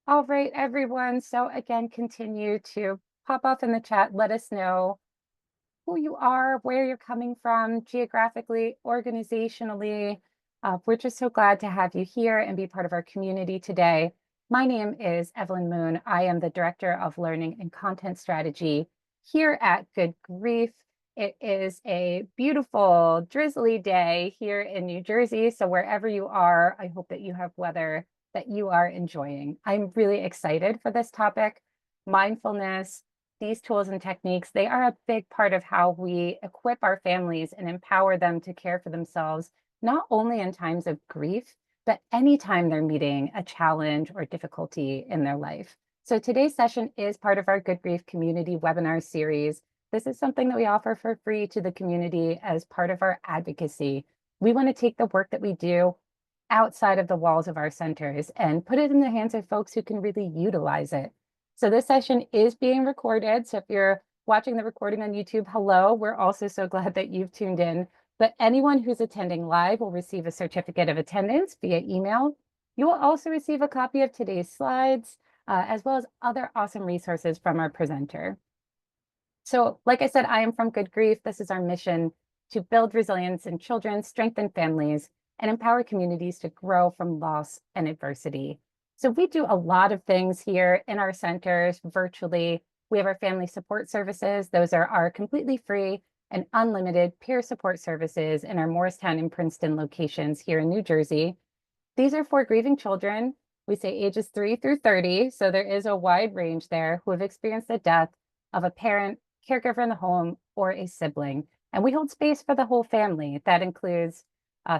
All right, everyone. So again, continue to pop off in the chat. Let us know who you are, where you're coming from geographically, organizationally. We're just so glad to have you here and be part of our community today. My name is Evelyn Moon. I am the Director of Learning and Content Strategy here at Good Grief. It is a beautiful, drizzly day here in New Jersey. So wherever you are, I hope that you have weather that you are enjoying. I'm really excited for this topic. Mindfulness, these tools and techniques, they are a big part of how we equip our families and empower them to care for themselves, not only in times of grief, but anytime they're meeting a challenge or difficulty in their life. So today's session is part of our Good Grief community webinar series. This is something that we offer for free to the community as part of our advocacy. We want to take the work that we do outside of the walls of our centers and put it in the hands of folks who can really utilize it. So this session is being recorded. So if you're watching the recording on YouTube, hello. We're also so glad that you've tuned in. But anyone who's attending live will receive a certificate of attendance via email. You will also receive a copy of today's slides, as well as other awesome resources from our presenter. So like I said, I am from Good Grief. This is our mission to build resilience in children, strengthen families, and empower communities to grow from loss and adversity. So we do a lot of things here in our centers virtually. We have our family support services. Those are our completely free and unlimited peer support services in our Morristown and Princeton locations here in New Jersey. These are for grieving children. We say ages 3 through 30. So there is a wide range there who have experienced the death of a parent, caregiver in the home, or a sibling. And we hold space for the whole family. That includes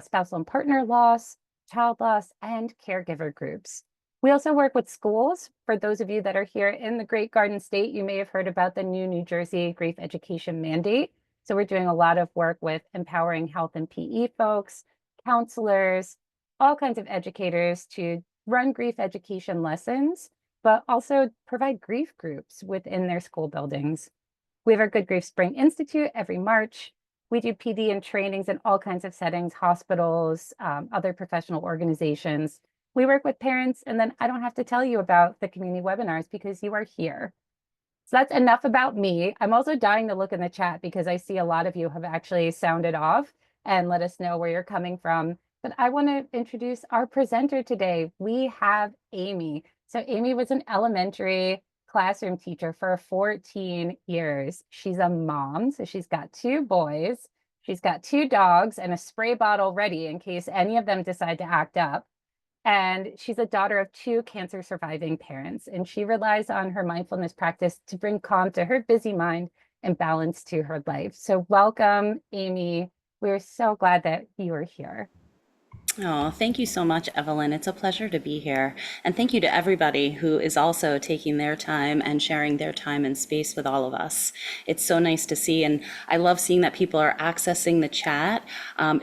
spousal and partner loss, child loss, and caregiver groups. We also work with schools. For those of you that are here in the Great Garden State, you may have heard about the new New Jersey grief education mandate. So we're doing a lot of work with empowering health and PE folks, counselors, all kinds of educators to run grief education lessons, but also provide grief groups within their school buildings. We have our Good Grief Spring Institute every March. We do PD and trainings in all kinds of settings, hospitals, other professional organizations. We work with parents, and then I don't have to tell you about the community webinars because you are here. So that's enough about me. I'm also dying to look in the chat because I see a lot of you have actually sounded off and let us know where you're coming from. But I want to introduce our presenter today. We have Amy. So Amy was an elementary classroom teacher for 14 years. She's a mom, so she's got 2 boys. She's got 2 dogs and a spray bottle ready in case any of them decide to act up. And she's a daughter of 2 cancer surviving parents. And she relies on her mindfulness practice to bring calm to her busy mind and balance to her life. So welcome, Amy. We're so glad that you are here. Oh, thank you so much, Evelyn. It's a pleasure to be here. And thank you to everybody who is also taking their time and sharing their time and space with all of us. It's so nice to see. And I love seeing that people are accessing the chat.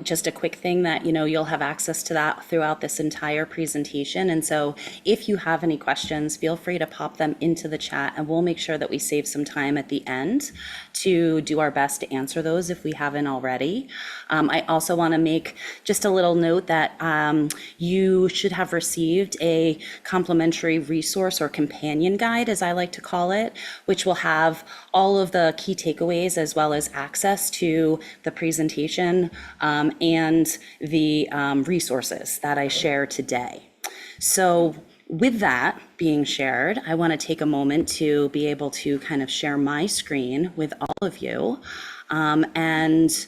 Just a quick thing that, you'll have access to that throughout this entire presentation. And so if you have any questions, feel free to pop them into the chat and we'll make sure that we save some time at the end to do our best to answer those if we haven't already. I also want to make just a little note that you should have received a complimentary resource or companion guide, as I like to call it, which will have all of the key takeaways as well as access to the presentation and the resources that I share today. So with that being shared, I want to take a moment to be able to kind of share my screen with all of you and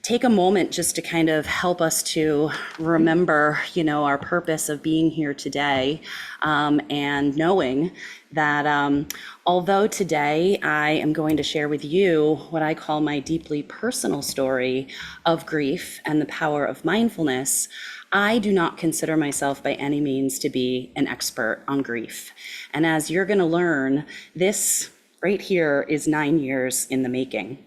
take a moment just to kind of help us to remember, our purpose of being here today, and knowing that although today I am going to share with you what I call my deeply personal story of grief and the power of mindfulness, I do not consider myself by any means to be an expert on grief. And as you're going to learn, this right here is 9 years in the making.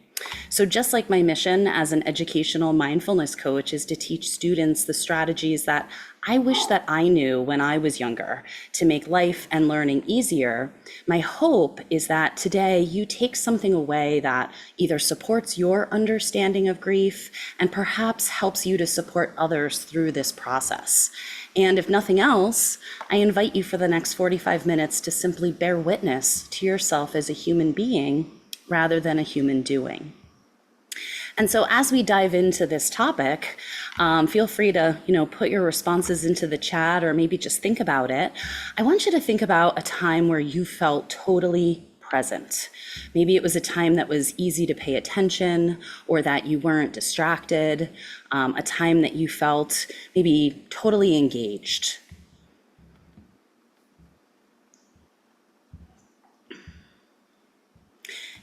So, just like my mission as an educational mindfulness coach is to teach students the strategies that I wish that I knew when I was younger to make life and learning easier, my hope is that today you take something away that either supports your understanding of grief and perhaps helps you to support others through this process. And if nothing else, I invite you for the next 45 minutes to simply bear witness to yourself as a human being rather than a human doing. And so as we dive into this topic, feel free to, put your responses into the chat or maybe just think about it. I want you to think about a time where you felt totally present. Maybe it was a time that was easy to pay attention or that you weren't distracted, a time that you felt maybe totally engaged.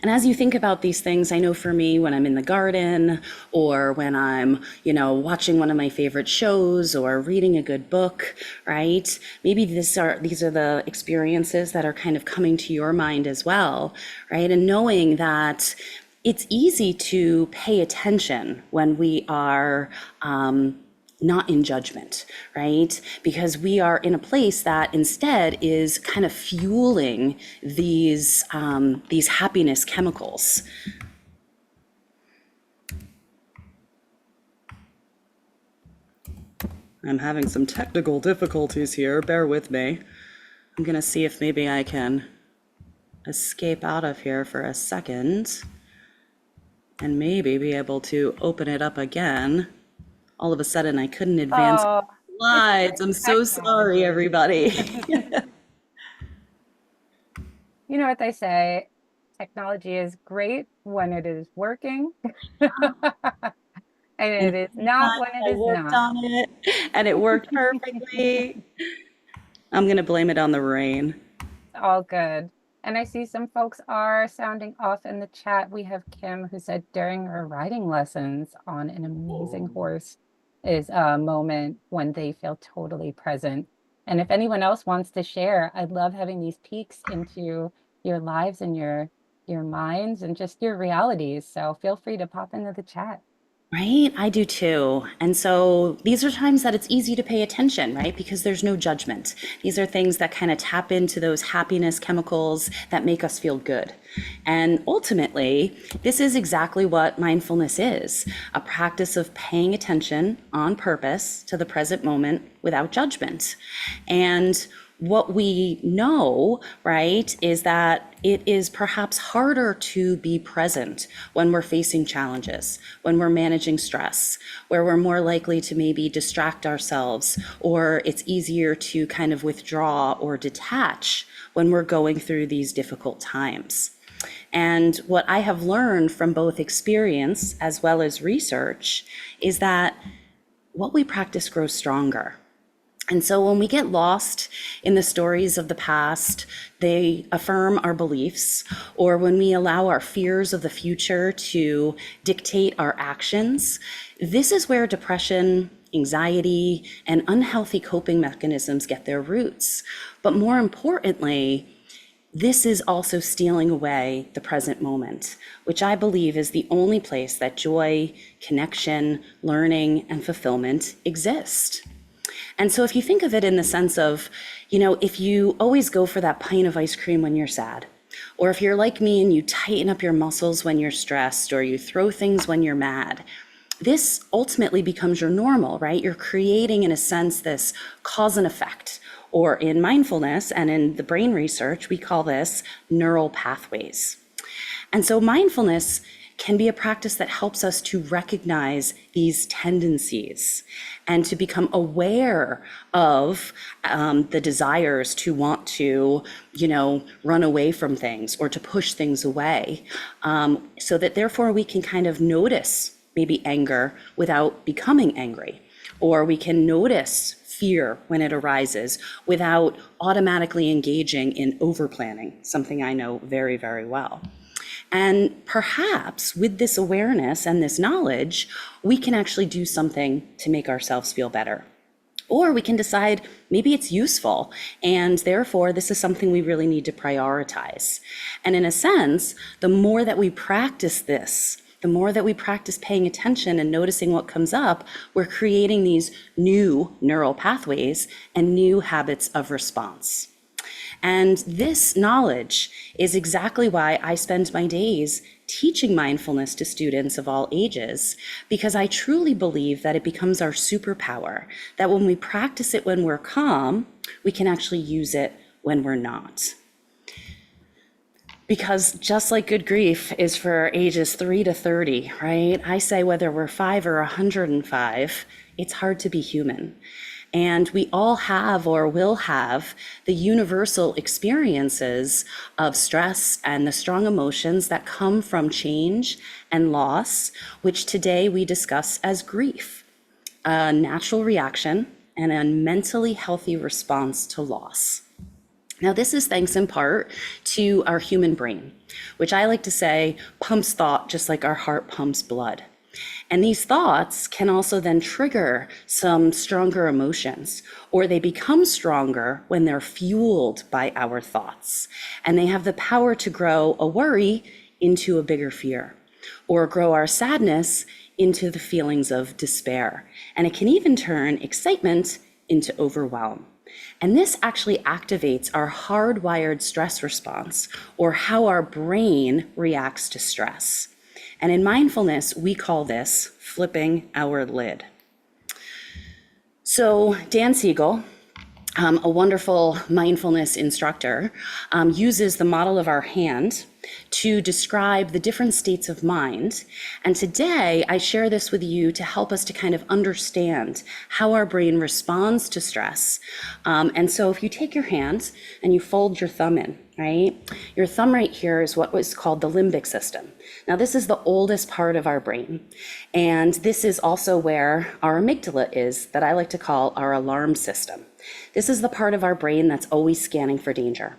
And as you think about these things, I know for me, when I'm in the garden or when I'm, watching one of my favorite shows or reading a good book, right? Maybe these are the experiences that are kind of coming to your mind as well, right? And knowing that it's easy to pay attention when we are not in judgment, right? Because we are in a place that instead is kind of fueling these happiness chemicals. I'm having some technical difficulties here. Bear with me. I'm gonna see if maybe I can escape out of here for a second and maybe be able to open it up again. All of a sudden, I couldn't advance Oh, it's slides. I'm so sorry, technology. everybody. You know what they say, technology is great when it is working, and And it is not sometimes when it I is worked not. on it and it worked perfectly. I'm going to blame it on the rain. All good. And I see some folks are sounding off in the chat. We have Kim who said during her riding lessons on an amazing horse is a moment when they feel totally present. And if anyone else wants to share, I'd love having these peeks into your lives and your minds and just your realities. So feel free to pop into the chat. Right? I do too. And so these are times that it's easy to pay attention, right? Because there's no judgment. These are things that kind of tap into those happiness chemicals that make us feel good. And ultimately, this is exactly what mindfulness is, a practice of paying attention on purpose to the present moment without judgment. And what we know, right, is that it is perhaps harder to be present when we're facing challenges, when we're managing stress, where we're more likely to maybe distract ourselves, or it's easier to kind of withdraw or detach when we're going through these difficult times. And what I have learned from both experience as well as research is that what we practice grows stronger. And so when we get lost in the stories of the past, they affirm our beliefs, or when we allow our fears of the future to dictate our actions, this is where depression, anxiety, and unhealthy coping mechanisms get their roots. But more importantly, this is also stealing away the present moment, which I believe is the only place that joy, connection, learning, and fulfillment exist. And so if you think of it in the sense of, if you always go for that pint of ice cream when you're sad, or if you're like me and you tighten up your muscles when you're stressed, or you throw things when you're mad, this ultimately becomes your normal, right? You're creating, in a sense, this cause and effect, or in mindfulness and in the brain research, we call this neural pathways. And so mindfulness can be a practice that helps us to recognize these tendencies and to become aware of the desires to want to, run away from things or to push things away, so that therefore we can kind of notice maybe anger without becoming angry, or we can notice fear when it arises without automatically engaging in over-planning, something I know very, very well. And perhaps with this awareness and this knowledge, we can actually do something to make ourselves feel better. Or we can decide maybe it's useful, and therefore this is something we really need to prioritize. And in a sense, the more that we practice this, The more that we practice paying attention and noticing what comes up, we're creating these new neural pathways and new habits of response. And this knowledge is exactly why I spend my days teaching mindfulness to students of all ages, because I truly believe that it becomes our superpower, that when we practice it when we're calm, we can actually use it when we're not. Because just like good grief is for ages 3 to 30, right? I say whether we're 5 or 105, it's hard to be human. And we all have or will have the universal experiences of stress and the strong emotions that come from change and loss, which today we discuss as grief, a natural reaction and a mentally healthy response to loss. Now, this is thanks in part to our human brain, which I like to say pumps thought just like our heart pumps blood. And these thoughts can also then trigger some stronger emotions, or they become stronger when they're fueled by our thoughts. And they have the power to grow a worry into a bigger fear, or grow our sadness into the feelings of despair. And it can even turn excitement into overwhelm. And this actually activates our hardwired stress response, or how our brain reacts to stress. And in mindfulness, we call this flipping our lid. So Dan Siegel, a wonderful mindfulness instructor, uses the model of our hand to describe the different states of mind. And today I share this with you to help us to kind of understand how our brain responds to stress. And so if you take your hand and you fold your thumb in, right? Your thumb right here is what was called the limbic system. Now, this is the oldest part of our brain. And this is also where our amygdala is, that I like to call our alarm system. This is the part of our brain that's always scanning for danger.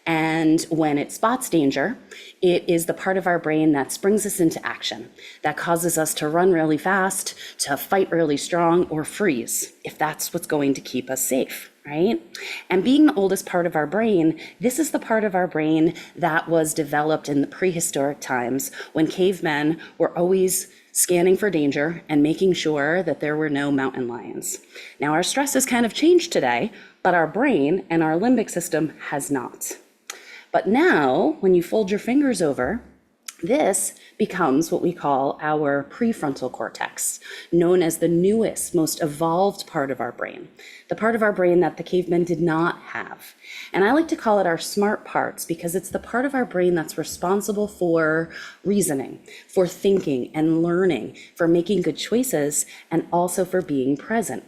And when it spots danger, it is the part of our brain that springs us into action, that causes us to run really fast, to fight really strong, or freeze, if that's what's going to keep us safe, right? And being the oldest part of our brain, this is the part of our brain that was developed in the prehistoric times when cavemen were always scanning for danger and making sure that there were no mountain lions. Now, our stress has kind of changed today, but our brain and our limbic system has not. But now, when you fold your fingers over, this becomes what we call our prefrontal cortex, known as the newest, most evolved part of our brain, the part of our brain that the cavemen did not have. And I like to call it our smart parts because it's the part of our brain that's responsible for reasoning, for thinking and learning, for making good choices, and also for being present.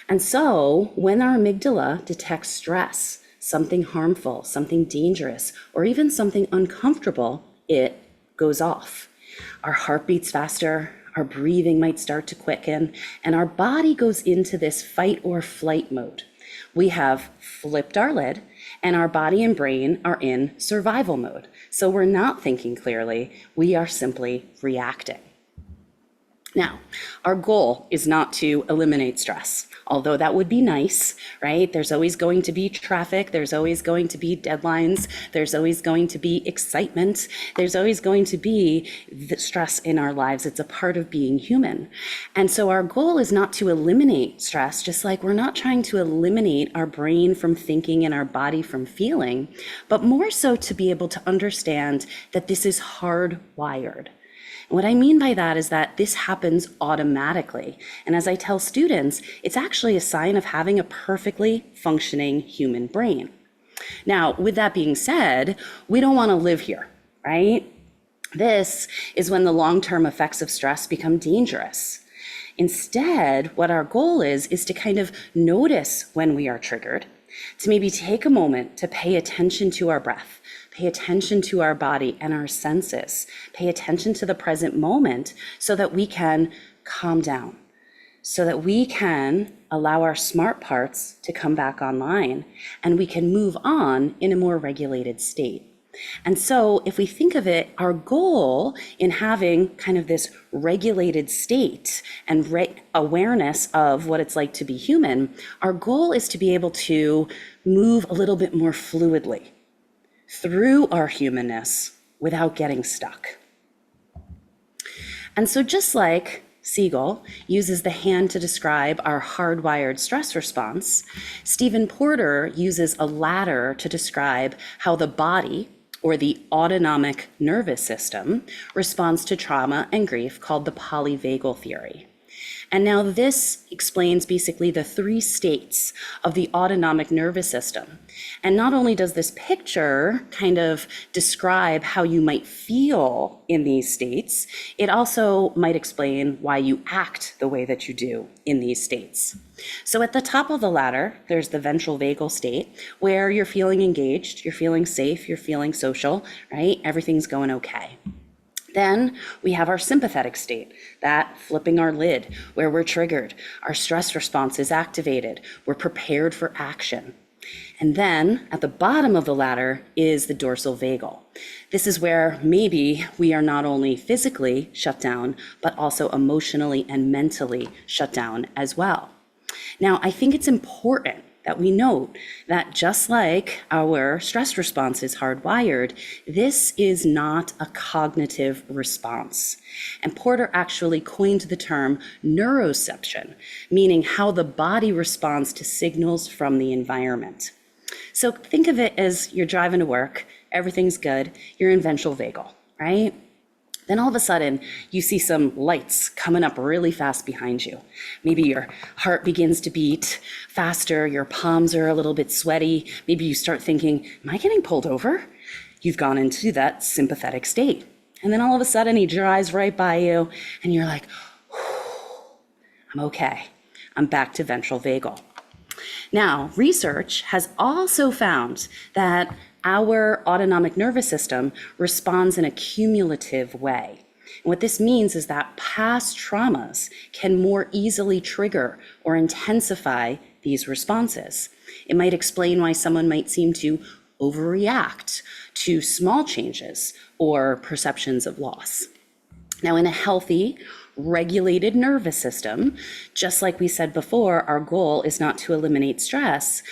And so when our amygdala detects stress, something harmful, something dangerous, or even something uncomfortable, it goes off. Our heart beats faster, our breathing might start to quicken, and our body goes into this fight or flight mode. We have flipped our lid, and our body and brain are in survival mode. So we're not thinking clearly, we are simply reacting. Now, our goal is not to eliminate stress, although that would be nice, right? There's always going to be traffic, there's always going to be deadlines, there's always going to be excitement, there's always going to be the stress in our lives. It's a part of being human. And so our goal is not to eliminate stress, just like we're not trying to eliminate our brain from thinking and our body from feeling, but more so to be able to understand that this is hardwired. What I mean by that is that this happens automatically. And as I tell students, it's actually a sign of having a perfectly functioning human brain. Now, with that being said, we don't want to live here, right? This is when the long-term effects of stress become dangerous. Instead, what our goal is to kind of notice when we are triggered, to maybe take a moment to pay attention to our breath, pay attention to our body and our senses, pay attention to the present moment so that we can calm down, so that we can allow our smart parts to come back online and we can move on in a more regulated state. And so if we think of it, our goal in having kind of this regulated state and awareness of what it's like to be human, our goal is to be able to move a little bit more fluidly through our humanness without getting stuck. And so just like Siegel uses the hand to describe our hardwired stress response, Stephen Porter uses a ladder to describe how the body, or the autonomic nervous system, responds to trauma and grief, called the polyvagal theory. And now this explains basically the 3 states of the autonomic nervous system. And not only does this picture kind of describe how you might feel in these states, it also might explain why you act the way that you do in these states. So at the top of the ladder, there's the ventral vagal state, where you're feeling engaged, you're feeling safe, you're feeling social, right? Everything's going okay. Then we have our sympathetic state, that flipping our lid, where we're triggered, our stress response is activated, we're prepared for action. And then at the bottom of the ladder is the dorsal vagal. This is where maybe we are not only physically shut down, but also emotionally and mentally shut down as well. Now, I think it's important that we note that just like our stress response is hardwired, this is not a cognitive response. And Porter actually coined the term neuroception, meaning how the body responds to signals from the environment. So think of it as you're driving to work, everything's good, you're in ventral vagal, right? Then all of a sudden, you see some lights coming up really fast behind you. Maybe your heart begins to beat faster, your palms are a little bit sweaty. Maybe you start thinking, am I getting pulled over? You've gone into that sympathetic state. And then all of a sudden, he drives right by you, and you're like, I'm okay. I'm back to ventral vagal. Now, research has also found that our autonomic nervous system responds in a cumulative way. And what this means is that past traumas can more easily trigger or intensify these responses. It might explain why someone might seem to overreact to small changes or perceptions of loss. Now, in a healthy, regulated nervous system, just like we said before, our goal is not to eliminate stress.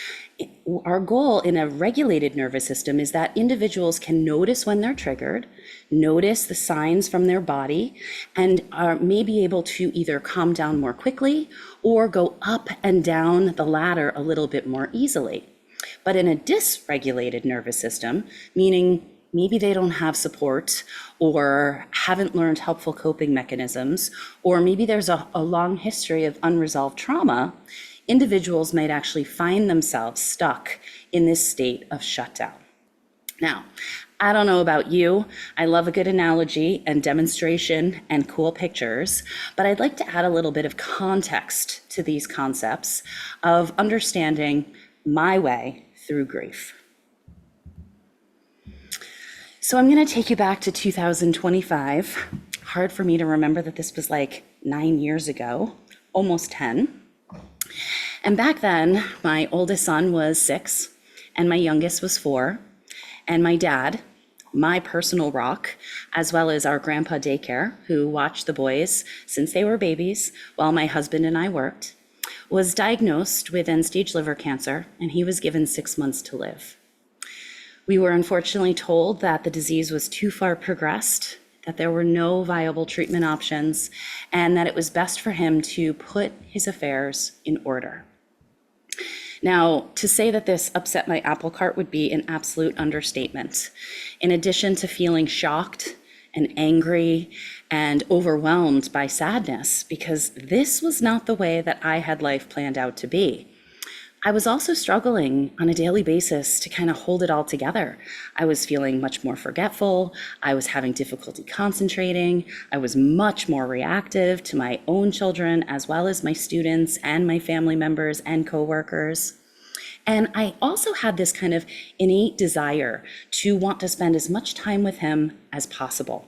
Our goal in a regulated nervous system is that individuals can notice when they're triggered, notice the signs from their body, and may be able to either calm down more quickly or go up and down the ladder a little bit more easily. But in a dysregulated nervous system, meaning maybe they don't have support or haven't learned helpful coping mechanisms, or maybe there's a long history of unresolved trauma, individuals might actually find themselves stuck in this state of shutdown. Now, I don't know about you, I love a good analogy and demonstration and cool pictures, but I'd like to add a little bit of context to these concepts of understanding my way through grief. So I'm going to take you back to 2025. Hard for me to remember that this was like 9 years ago, almost 10. And back then, my oldest son was 6, and my youngest was 4. And my dad, my personal rock, as well as our grandpa daycare, who watched the boys since they were babies while my husband and I worked, was diagnosed with end-stage liver cancer, and he was given 6 months to live. We were unfortunately told that the disease was too far progressed, that there were no viable treatment options, and that it was best for him to put his affairs in order. Now, to say that this upset my apple cart would be an absolute understatement. In addition to feeling shocked and angry and overwhelmed by sadness, because this was not the way that I had life planned out to be, I was also struggling on a daily basis to kind of hold it all together. I was feeling much more forgetful. I was having difficulty concentrating. I was much more reactive to my own children, as well as my students and my family members and coworkers. And I also had this kind of innate desire to want to spend as much time with him as possible.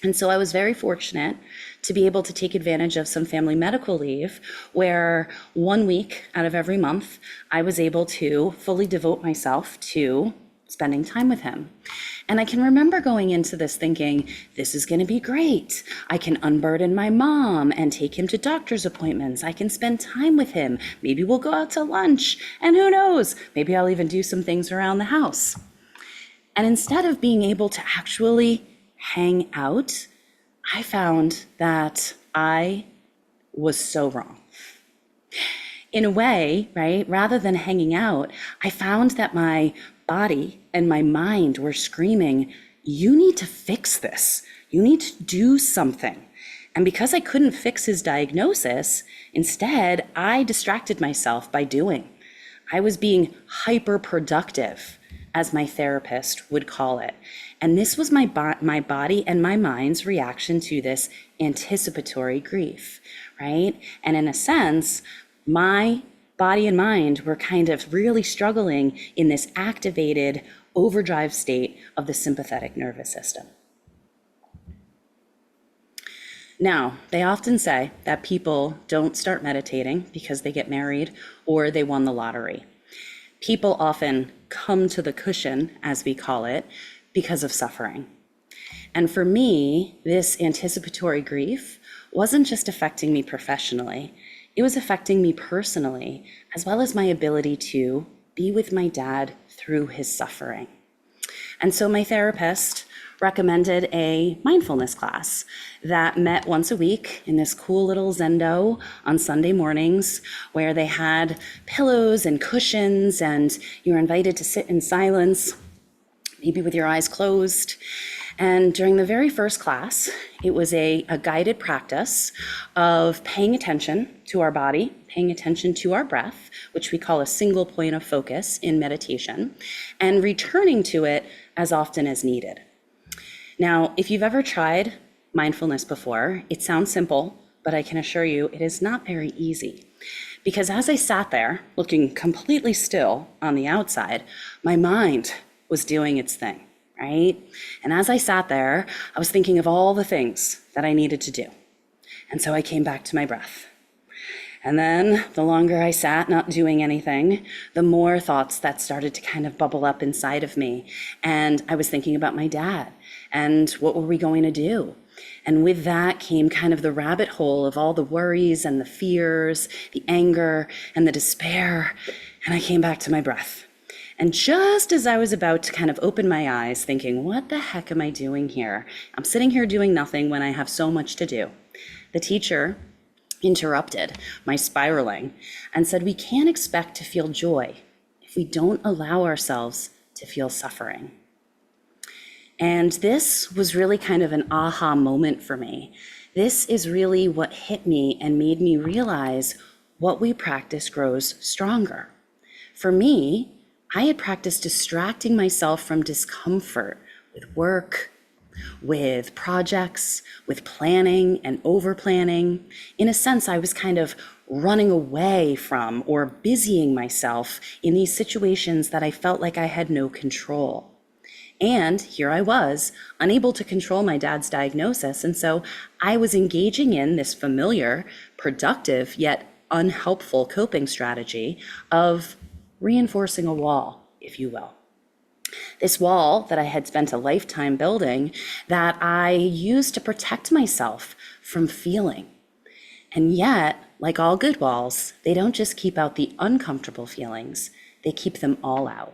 And so I was very fortunate to be able to take advantage of some family medical leave, where 1 week out of every month, I was able to fully devote myself to spending time with him. And I can remember going into this thinking, this is going to be great. I can unburden my mom and take him to doctor's appointments. I can spend time with him. Maybe we'll go out to lunch. And who knows, maybe I'll even do some things around the house. And instead of being able to actually hang out, I found that I was so wrong. In a way, right, rather than hanging out, I found that my body and my mind were screaming, you need to fix this. You need to do something. And because I couldn't fix his diagnosis, instead, I distracted myself by doing. I was being hyper productive, as my therapist would call it. And this was my body and my mind's reaction to this anticipatory grief, right? And in a sense, my body and mind were kind of really struggling in this activated overdrive state of the sympathetic nervous system. Now, they often say that people don't start meditating because they get married or they won the lottery. People often come to the cushion, as we call it, because of suffering. And for me, this anticipatory grief wasn't just affecting me professionally, it was affecting me personally, as well as my ability to be with my dad through his suffering. And so my therapist recommended a mindfulness class that met once a week in this cool little Zendo on Sunday mornings, where they had pillows and cushions, and you were invited to sit in silence, maybe with your eyes closed. And during the very first class, it was a guided practice of paying attention to our body, paying attention to our breath, which we call a single point of focus in meditation, and returning to it as often as needed. Now, if you've ever tried mindfulness before, it sounds simple, but I can assure you it is not very easy. Because as I sat there, looking completely still on the outside, my mind was doing its thing, right? And as I sat there, I was thinking of all the things that I needed to do. And so I came back to my breath. And then the longer I sat not doing anything, the more thoughts that started to kind of bubble up inside of me. And I was thinking about my dad and what were we going to do? And with that came kind of the rabbit hole of all the worries and the fears, the anger and the despair. And I came back to my breath. And just as I was about to kind of open my eyes thinking, what the heck am I doing here? I'm sitting here doing nothing when I have so much to do. The teacher interrupted my spiraling and said, we can't expect to feel joy if we don't allow ourselves to feel suffering. And this was really kind of an aha moment for me. This is really what hit me and made me realize what we practice grows stronger. For me, I had practiced distracting myself from discomfort with work, with projects, with planning and over planning. In a sense, I was kind of running away from or busying myself in these situations that I felt like I had no control. And here I was, unable to control my dad's diagnosis. And so I was engaging in this familiar, productive, yet unhelpful coping strategy of reinforcing a wall, if you will. This wall that I had spent a lifetime building that I used to protect myself from feeling. And yet, like all good walls, they don't just keep out the uncomfortable feelings, they keep them all out.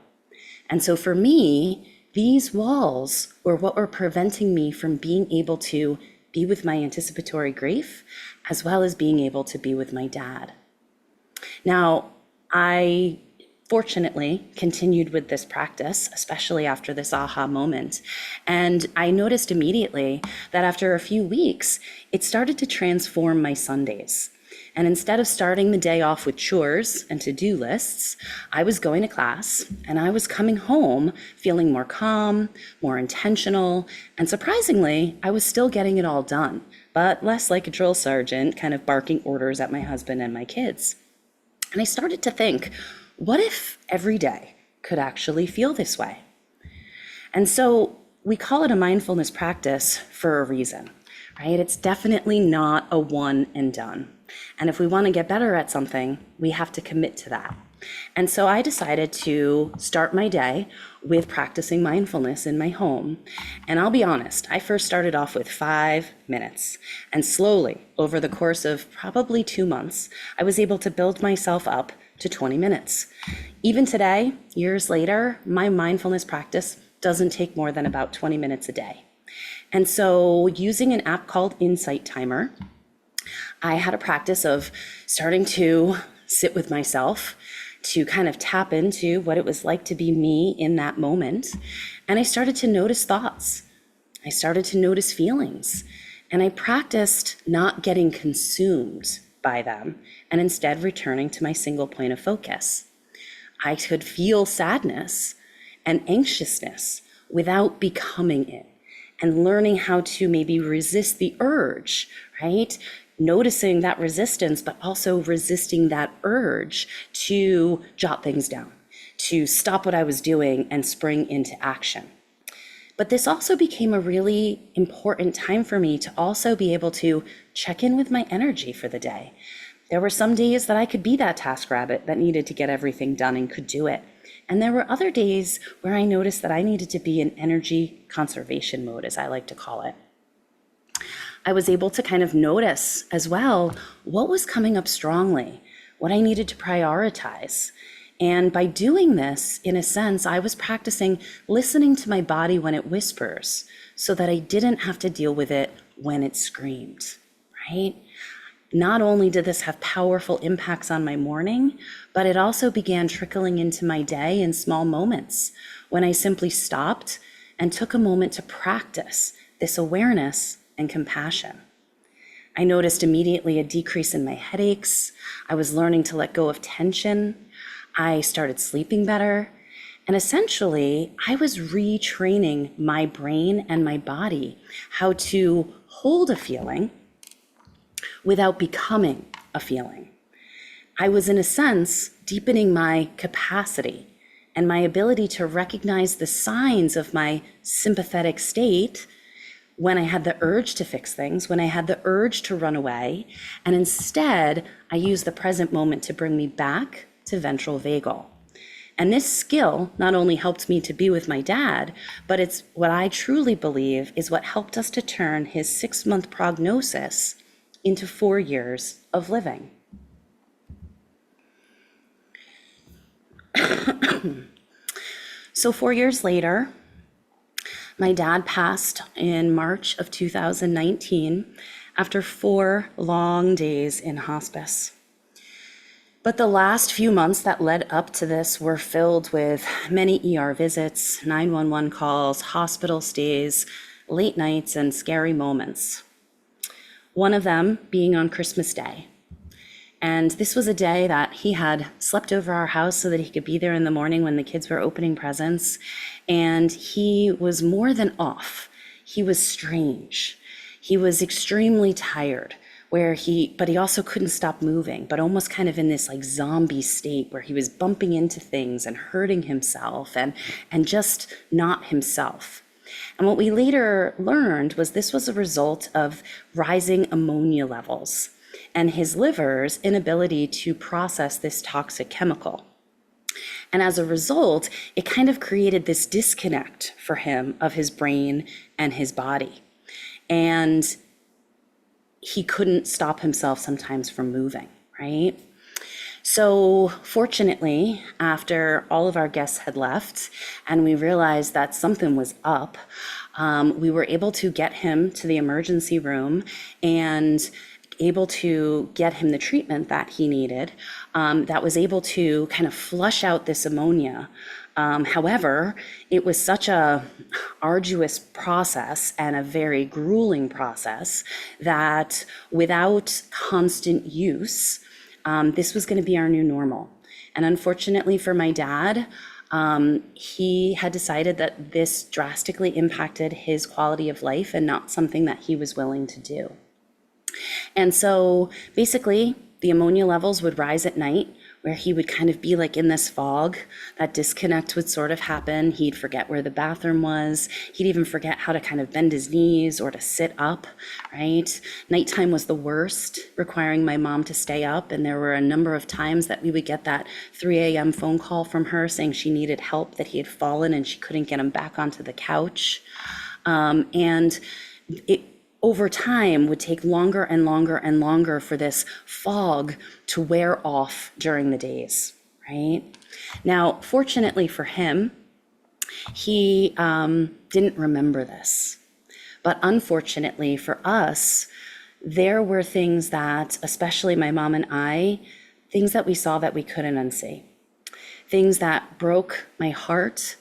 And so for me, these walls were what were preventing me from being able to be with my anticipatory grief, as well as being able to be with my dad. Now, I fortunately continued with this practice, especially after this aha moment. And I noticed immediately that after a few weeks, it started to transform my Sundays. And instead of starting the day off with chores and to-do lists, I was going to class and I was coming home feeling more calm, more intentional, and surprisingly, I was still getting it all done, but less like a drill sergeant kind of barking orders at my husband and my kids. And I started to think, what if every day could actually feel this way? And so we call it a mindfulness practice for a reason, right? It's definitely not a one and done. And if we want to get better at something, we have to commit to that. And so I decided to start my day with practicing mindfulness in my home. And I'll be honest, I first started off with 5 minutes. And slowly, over the course of probably 2 months, I was able to build myself up to 20 minutes. Even today, years later, my mindfulness practice doesn't take more than about 20 minutes a day. And so using an app called Insight Timer, I had a practice of starting to sit with myself to kind of tap into what it was like to be me in that moment. And I started to notice thoughts. I started to notice feelings. And I practiced not getting consumed by them and instead returning to my single point of focus. I could feel sadness and anxiousness without becoming it, and learning how to maybe resist the urge, right? Noticing that resistance, but also resisting that urge to jot things down, to stop what I was doing and spring into action. But this also became a really important time for me to also be able to check in with my energy for the day. There were some days that I could be that task rabbit that needed to get everything done and could do it. And there were other days where I noticed that I needed to be in energy conservation mode, as I like to call it. I was able to kind of notice as well what was coming up strongly, what I needed to prioritize. And by doing this, in a sense, I was practicing listening to my body when it whispers so that I didn't have to deal with it when it screamed, right? Not only did this have powerful impacts on my morning, but it also began trickling into my day in small moments when I simply stopped and took a moment to practice this awareness and compassion. I noticed immediately a decrease in my headaches. I was learning to let go of tension. I started sleeping better. And essentially, I was retraining my brain and my body how to hold a feeling without becoming a feeling. I was, in a sense, deepening my capacity and my ability to recognize the signs of my sympathetic state when I had the urge to fix things, when I had the urge to run away, and instead, I used the present moment to bring me back to ventral vagal. And this skill not only helped me to be with my dad, but it's what I truly believe is what helped us to turn his 6-month prognosis into 4 years of living. So 4 years later, my dad passed in March of 2019 after 4 long days in hospice. But the last few months that led up to this were filled with many ER visits, 911 calls, hospital stays, late nights, and scary moments. One of them being on Christmas Day. And this was a day that he had slept over our house so that he could be there in the morning when the kids were opening presents. And he was more than off. He was strange. He was extremely tired, but he also couldn't stop moving, but almost kind of in this like zombie state where he was bumping into things and hurting himself and just not himself. And what we later learned was this was a result of rising ammonia levels and his liver's inability to process this toxic chemical. And as a result, it kind of created this disconnect for him of his brain and his body. And he couldn't stop himself sometimes from moving, right? So fortunately, after all of our guests had left and we realized that something was up, we were able to get him to the emergency room and able to get him the treatment that he needed, that was able to kind of flush out this ammonia. However, it was such a arduous process and a very grueling process that without constant use, this was going to be our new normal. And unfortunately for my dad, he had decided that this drastically impacted his quality of life and not something that he was willing to do. And so basically, the ammonia levels would rise at night, where he would kind of be like in this fog. That disconnect would sort of happen. He'd forget where the bathroom was. He'd even forget how to kind of bend his knees or to sit up, right? Nighttime was the worst, requiring my mom to stay up. And there were a number of times that we would get that 3 a.m. phone call from her saying she needed help, that he had fallen and she couldn't get him back onto the couch. And it over time would take longer and longer and longer for this fog to wear off during the days, right? Now, fortunately for him, he didn't remember this. But unfortunately for us, there were things that, especially my mom and I, things that we saw that we couldn't unsee, things that broke my heart,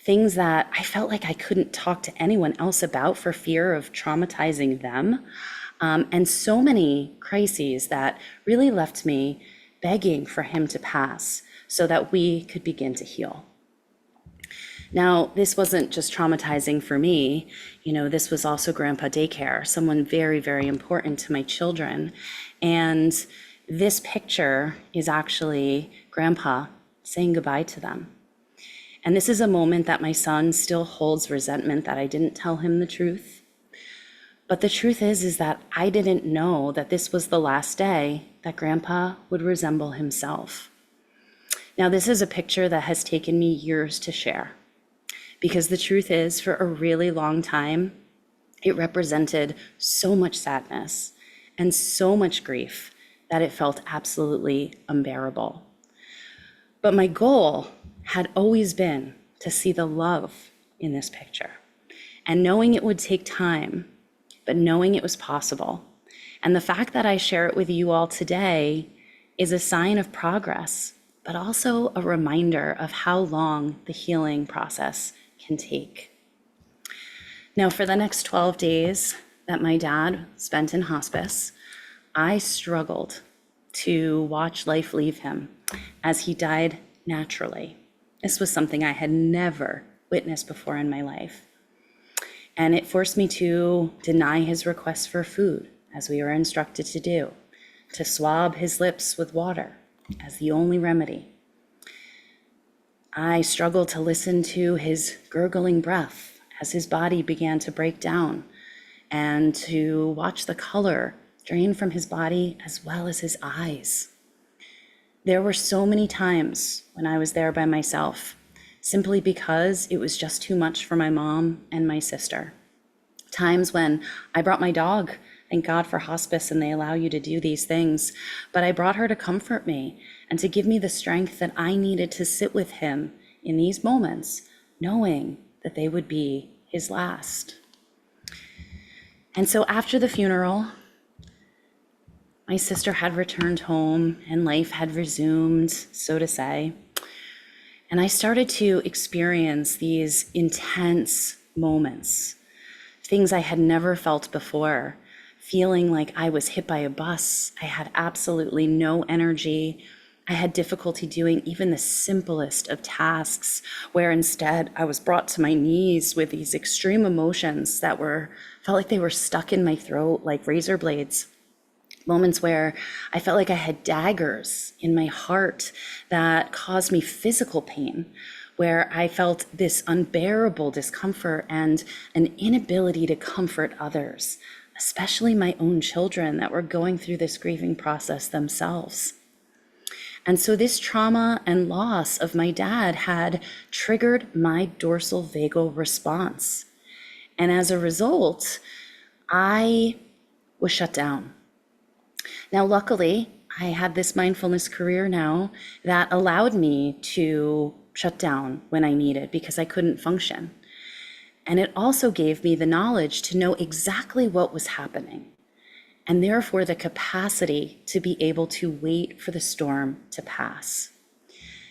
things that I felt like I couldn't talk to anyone else about for fear of traumatizing them, and so many crises that really left me begging for him to pass so that we could begin to heal. Now, this wasn't just traumatizing for me, this was also Grandpa Daycare, someone very, very important to my children. And this picture is actually Grandpa saying goodbye to them. And this is a moment that my son still holds resentment that I didn't tell him the truth. But the truth is that I didn't know that this was the last day that Grandpa would resemble himself. Now, this is a picture that has taken me years to share, because the truth is, for a really long time, it represented so much sadness and so much grief that it felt absolutely unbearable. But my goal had always been to see the love in this picture, and knowing it would take time, but knowing it was possible. And the fact that I share it with you all today is a sign of progress, but also a reminder of how long the healing process can take. Now, for the next 12 days that my dad spent in hospice, I struggled to watch life leave him as he died naturally. This was something I had never witnessed before in my life. And it forced me to deny his requests for food, as we were instructed to do, to swab his lips with water as the only remedy. I struggled to listen to his gurgling breath as his body began to break down, and to watch the color drain from his body as well as his eyes. There were so many times when I was there by myself, simply because it was just too much for my mom and my sister. Times when I brought my dog, thank God for hospice and they allow you to do these things, but I brought her to comfort me and to give me the strength that I needed to sit with him in these moments, knowing that they would be his last. And so after the funeral, my sister had returned home and life had resumed, so to say. And I started to experience these intense moments, things I had never felt before, feeling like I was hit by a bus. I had absolutely no energy. I had difficulty doing even the simplest of tasks, where instead I was brought to my knees with these extreme emotions that felt like they were stuck in my throat like razor blades. Moments where I felt like I had daggers in my heart that caused me physical pain, where I felt this unbearable discomfort and an inability to comfort others, especially my own children that were going through this grieving process themselves. And so this trauma and loss of my dad had triggered my dorsal vagal response. And as a result, I was shut down. Now, luckily, I had this mindfulness career now that allowed me to shut down when I needed, because I couldn't function. And it also gave me the knowledge to know exactly what was happening, and therefore the capacity to be able to wait for the storm to pass.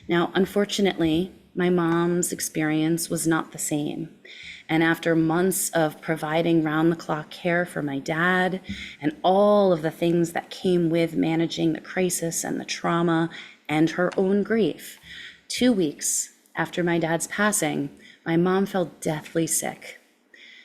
Now, unfortunately, my mom's experience was not the same. And after months of providing round-the-clock care for my dad and all of the things that came with managing the crisis and the trauma and her own grief, 2 weeks after my dad's passing, my mom fell deathly sick.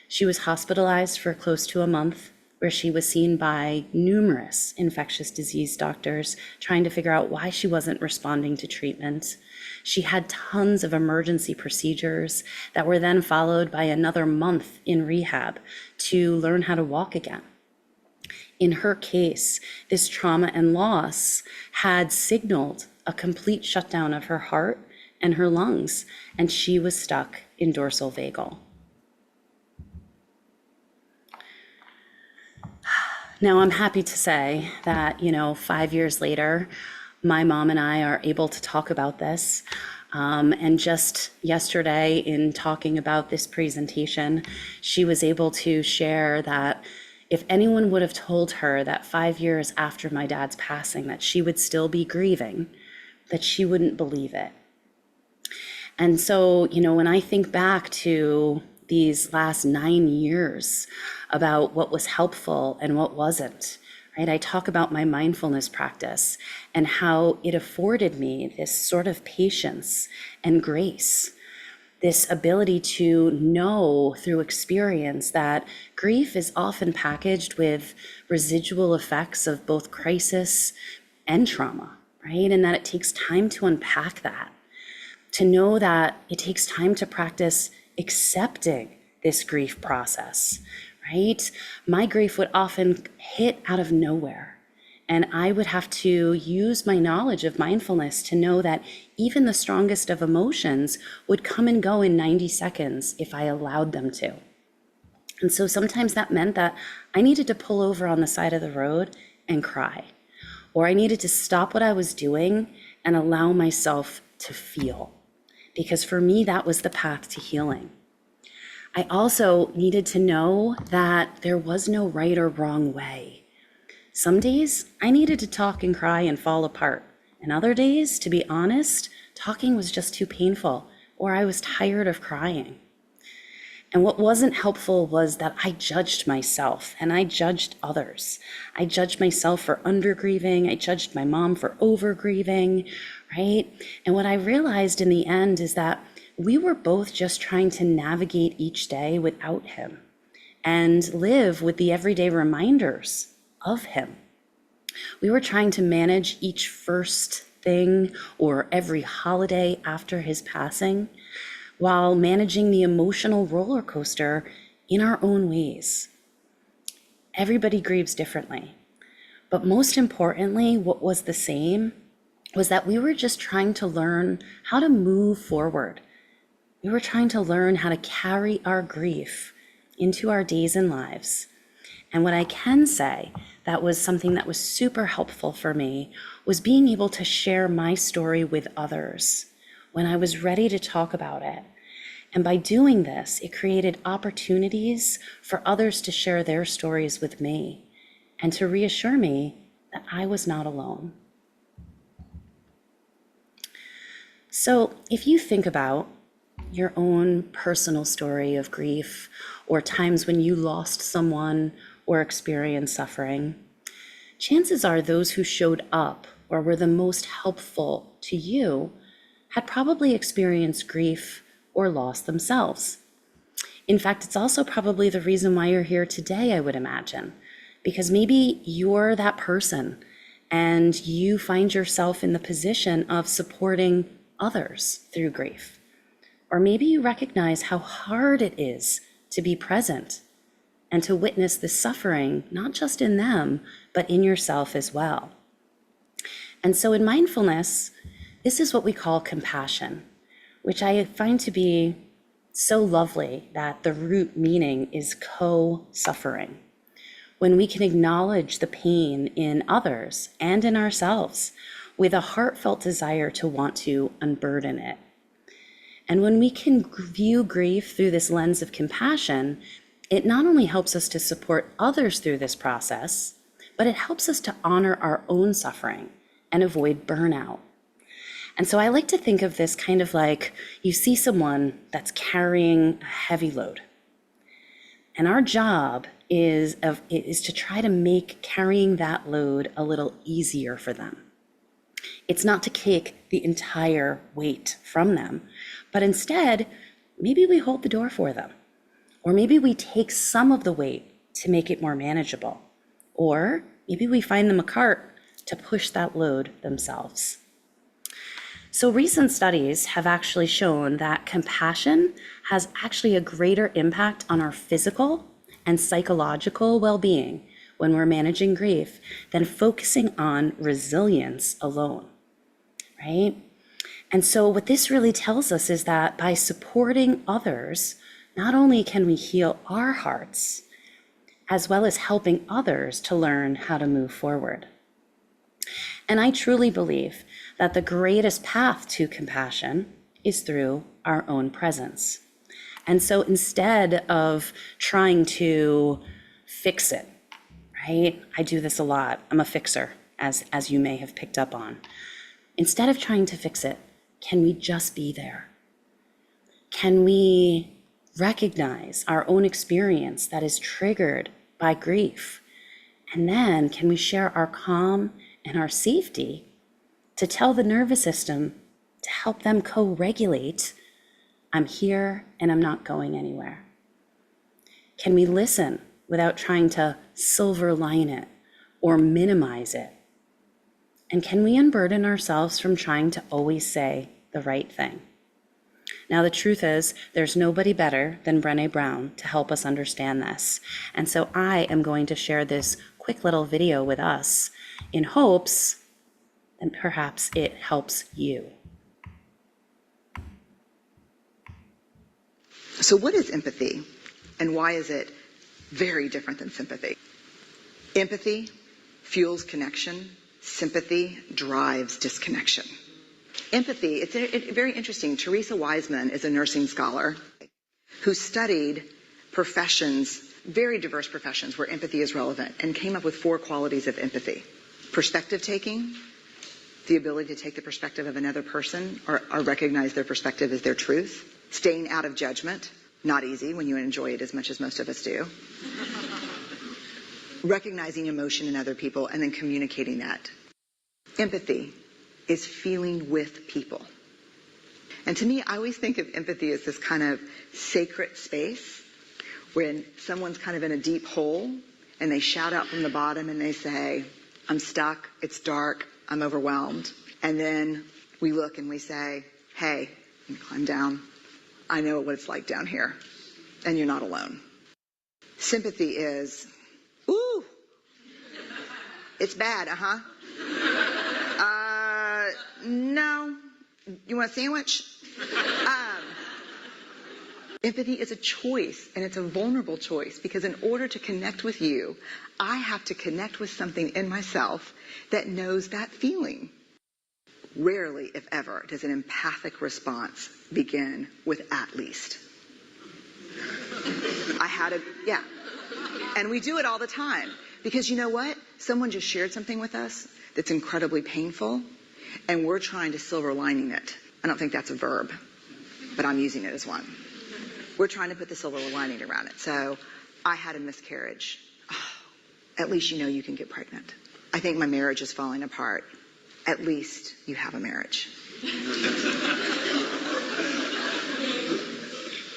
She was hospitalized for close to a month, where she was seen by numerous infectious disease doctors trying to figure out why she wasn't responding to treatment. She had tons of emergency procedures that were then followed by another month in rehab to learn how to walk again. In her case, this trauma and loss had signaled a complete shutdown of her heart and her lungs, and she was stuck in dorsal vagal. Now, I'm happy to say that, 5 years later, my mom and I are able to talk about this. And just yesterday, in talking about this presentation, she was able to share that if anyone would have told her that 5 years after my dad's passing that she would still be grieving, that she wouldn't believe it. And so, when I think back to these last 9 years about what was helpful and what wasn't, right? I talk about my mindfulness practice and how it afforded me this sort of patience and grace, this ability to know through experience that grief is often packaged with residual effects of both crisis and trauma, right? And that it takes time to unpack that, to know that it takes time to practice accepting this grief process, right? My grief would often hit out of nowhere. And I would have to use my knowledge of mindfulness to know that even the strongest of emotions would come and go in 90 seconds if I allowed them to. And so sometimes that meant that I needed to pull over on the side of the road and cry, or I needed to stop what I was doing and allow myself to feel, because for me, that was the path to healing. I also needed to know that there was no right or wrong way. Some days I needed to talk and cry and fall apart. And other days, to be honest, talking was just too painful, or I was tired of crying. And what wasn't helpful was that I judged myself and I judged others. I judged myself for under grieving. I judged my mom for over grieving, right? And what I realized in the end is that we were both just trying to navigate each day without him and live with the everyday reminders of him. We were trying to manage each first thing or every holiday after his passing, while managing the emotional roller coaster in our own ways. Everybody grieves differently. But most importantly, what was the same was that we were just trying to learn how to move forward. We were trying to learn how to carry our grief into our days and lives. And what I can say that was something that was super helpful for me was being able to share my story with others when I was ready to talk about it. And by doing this, it created opportunities for others to share their stories with me and to reassure me that I was not alone. So if you think about your own personal story of grief or times when you lost someone or experienced suffering, chances are those who showed up or were the most helpful to you had probably experienced grief or loss themselves. In fact, it's also probably the reason why you're here today, I would imagine, because maybe you're that person and you find yourself in the position of supporting others through grief. Or maybe you recognize how hard it is to be present and to witness the suffering, not just in them, but in yourself as well. And so in mindfulness, this is what we call compassion, which I find to be so lovely that the root meaning is co-suffering. When we can acknowledge the pain in others and in ourselves with a heartfelt desire to want to unburden it. And when we can view grief through this lens of compassion, it not only helps us to support others through this process, but it helps us to honor our own suffering and avoid burnout. And so I like to think of this kind of like you see someone that's carrying a heavy load. And our job is to try to make carrying that load a little easier for them. It's not to kick the entire weight from them, but instead, maybe we hold the door for them. Or maybe we take some of the weight to make it more manageable. Or maybe we find them a cart to push that load themselves. So recent studies have actually shown that compassion has actually a greater impact on our physical and psychological well-being when we're managing grief than focusing on resilience alone, right? And so what this really tells us is that by supporting others, not only can we heal our hearts, as well as helping others to learn how to move forward. And I truly believe that the greatest path to compassion is through our own presence. And so instead of trying to fix it, right? I do this a lot. I'm a fixer, as you may have picked up on. Instead of trying to fix it, can we just be there? Can we recognize our own experience that is triggered by grief? And then can we share our calm and our safety to tell the nervous system to help them co-regulate, I'm here and I'm not going anywhere? Can we listen without trying to silver line it or minimize it? And can we unburden ourselves from trying to always say the right thing? Now, the truth is, there's nobody better than Brené Brown to help us understand this. And so I am going to share this quick little video with us in hopes that perhaps it helps you. So what is empathy, and why is it very different than sympathy? Empathy fuels connection. Sympathy drives disconnection. Empathy, it's very interesting. Teresa Wiseman is a nursing scholar who studied professions, very diverse professions where empathy is relevant, and came up with 4 qualities of empathy. Perspective taking, the ability to take the perspective of another person or recognize their perspective as their truth. Staying out of judgment, not easy when you enjoy it as much as most of us do. Recognizing emotion in other people and then communicating that. Empathy is feeling with people. And to me, I always think of empathy as this kind of sacred space when someone's kind of in a deep hole and they shout out from the bottom and they say, I'm stuck, it's dark, I'm overwhelmed. And then we look and we say, hey, you can climb down. I know what it's like down here, and you're not alone. Sympathy is, ooh, it's bad, no, you want a sandwich? Empathy is a choice, and it's a vulnerable choice, because in order to connect with you, I have to connect with something in myself that knows that feeling. Rarely, if ever, does an empathic response begin with at least. Yeah. And we do it all the time. Because you know what? Someone just shared something with us that's incredibly painful, and we're trying to silver lining it. I don't think that's a verb, but I'm using it as one. We're trying to put the silver lining around it. So, I had a miscarriage. Oh, at least you know you can get pregnant. I think my marriage is falling apart. At least you have a marriage.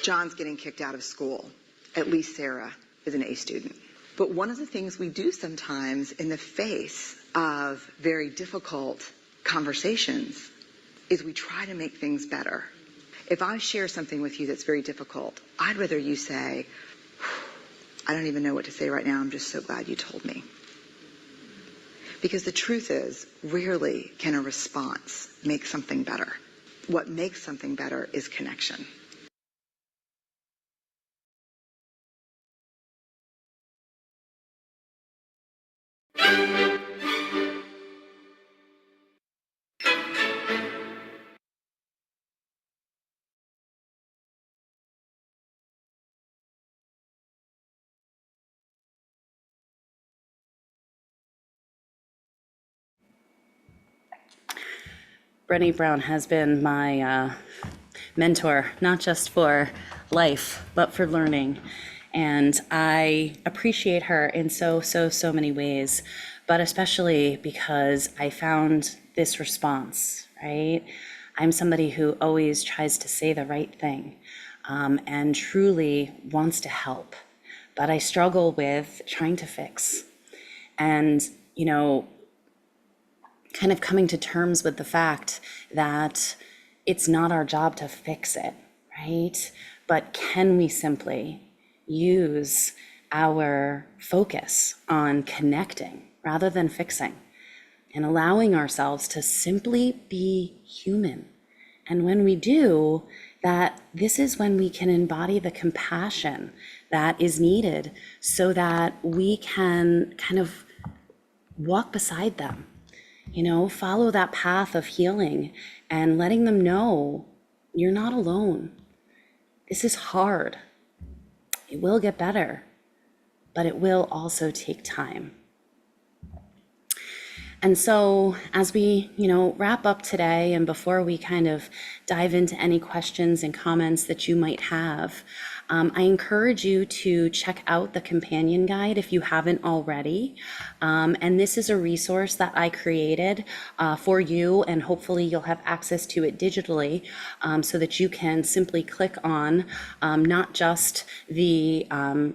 John's getting kicked out of school. At least Sarah is an A student. But one of the things we do sometimes in the face of very difficult conversations is we try to make things better. If I share something with you that's very difficult, I'd rather you say, I don't even know what to say right now, I'm just so glad you told me. Because the truth is, rarely can a response make something better. What makes something better is connection. Brené Brown has been my mentor, not just for life, but for learning. And I appreciate her in so many ways, but especially because I found this response, right? I'm somebody who always tries to say the right thing and truly wants to help, but I struggle with trying to fix. And, you know, kind of coming to terms with the fact that it's not our job to fix it, right? But can we simply use our focus on connecting rather than fixing and allowing ourselves to simply be human? And when we do that, this is when we can embody the compassion that is needed so that we can kind of walk beside them. You know, follow that path of healing and letting them know You're not alone. This is hard. It will get better, but it will also take time. And so as we, wrap up today, and before we kind of dive into any questions and comments that you might have, I encourage you to check out the companion guide if you haven't already. And this is a resource that I created for you, and hopefully you'll have access to it digitally, so that you can simply click on not just the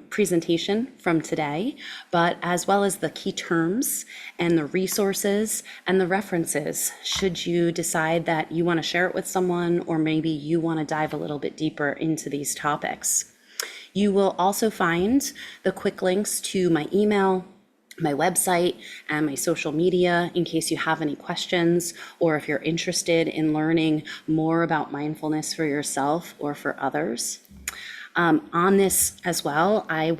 presentation from today, but as well as the key terms and the resources and the references, should you decide that you want to share it with someone, or maybe you want to dive a little bit deeper into these topics. You will also find the quick links to my email, my website, and my social media in case you have any questions, or if you're interested in learning more about mindfulness for yourself or for others. On this as well, I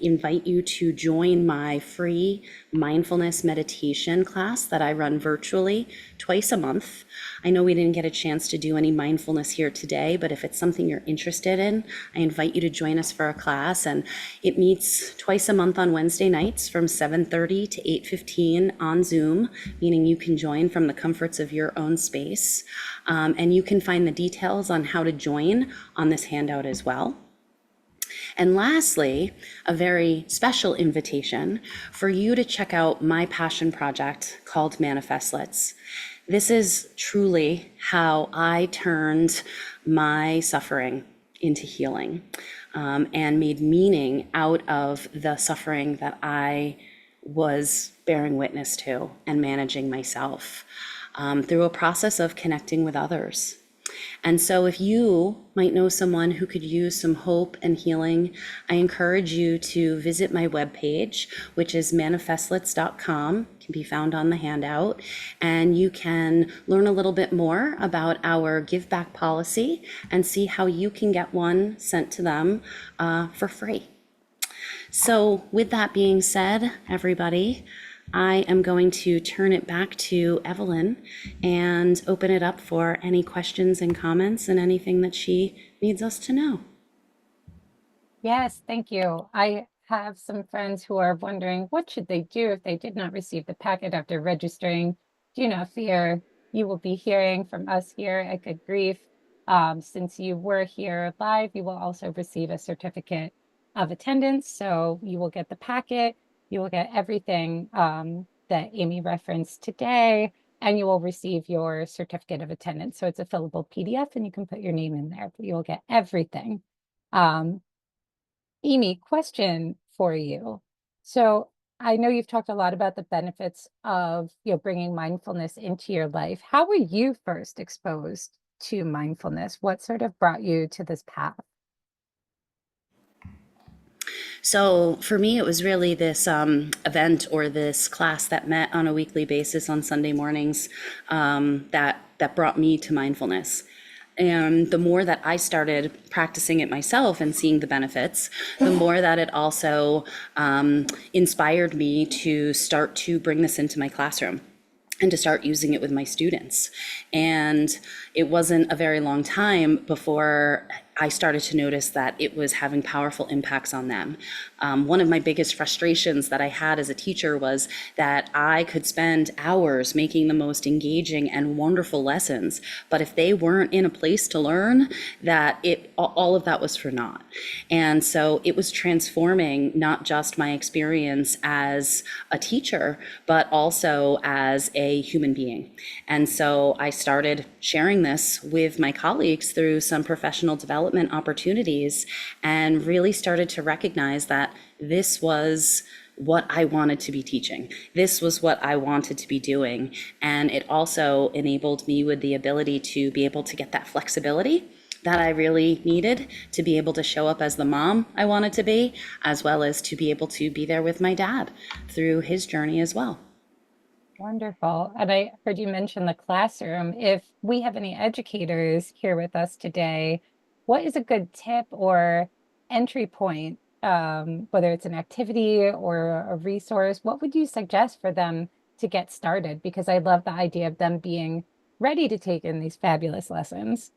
invite you to join my free mindfulness meditation class that I run virtually twice a month. I know we didn't get a chance to do any mindfulness here today, but if it's something you're interested in, I invite you to join us for a class. And it meets twice a month on Wednesday nights from 7:30 to 8:15 on Zoom, meaning you can join from the comforts of your own space. And you can find the details on how to join on this handout as well. And lastly, a very special invitation for you to check out my passion project called Mindfulselff. This is truly how I turned my suffering into healing, and made meaning out of the suffering that I was bearing witness to and managing myself, through a process of connecting with others. And so if you might know someone who could use some hope and healing, I encourage you to visit my webpage, which is mindfulselff.com, can be found on the handout, and you can learn a little bit more about our give back policy and see how you can get one sent to them for free. So with that being said, everybody, I am going to turn it back to Evelyn and open it up for any questions and comments and anything that she needs us to know. Yes, thank you. I have some friends who are wondering what should they do if they did not receive the packet after registering. Do not fear. You will be hearing from us here at Good Grief. Since you were here live, you will also receive a certificate of attendance. So you will get the packet. You will get everything that Amy referenced today, and you will receive your certificate of attendance. So it's a fillable PDF, and you can put your name in there, but you will get everything. Amy, question for you. So I know you've talked a lot about the benefits of, bringing mindfulness into your life. How were you first exposed to mindfulness? What sort of brought you to this path? So for me, it was really this event, or this class that met on a weekly basis on Sunday mornings, that brought me to mindfulness. And the more that I started practicing it myself and seeing the benefits, the more that it also inspired me to start to bring this into my classroom and to start using it with my students. And it wasn't a very long time before I started to notice that it was having powerful impacts on them. One of my biggest frustrations that I had as a teacher was that I could spend hours making the most engaging and wonderful lessons, but if they weren't in a place to learn, that all of that was for naught. And so it was transforming not just my experience as a teacher, but also as a human being. And so I started sharing this with my colleagues through some professional development opportunities, and really started to recognize that this was what I wanted to be teaching. This was what I wanted to be doing. And it also enabled me with the ability to be able to get that flexibility that I really needed to be able to show up as the mom I wanted to be, as well as to be able to be there with my dad through his journey as well. Wonderful. And I heard you mention the classroom. If we have any educators here with us today, what is a good tip or entry point, whether it's an activity or a resource? What would you suggest for them to get started? Because I love the idea of them being ready to take in these fabulous lessons.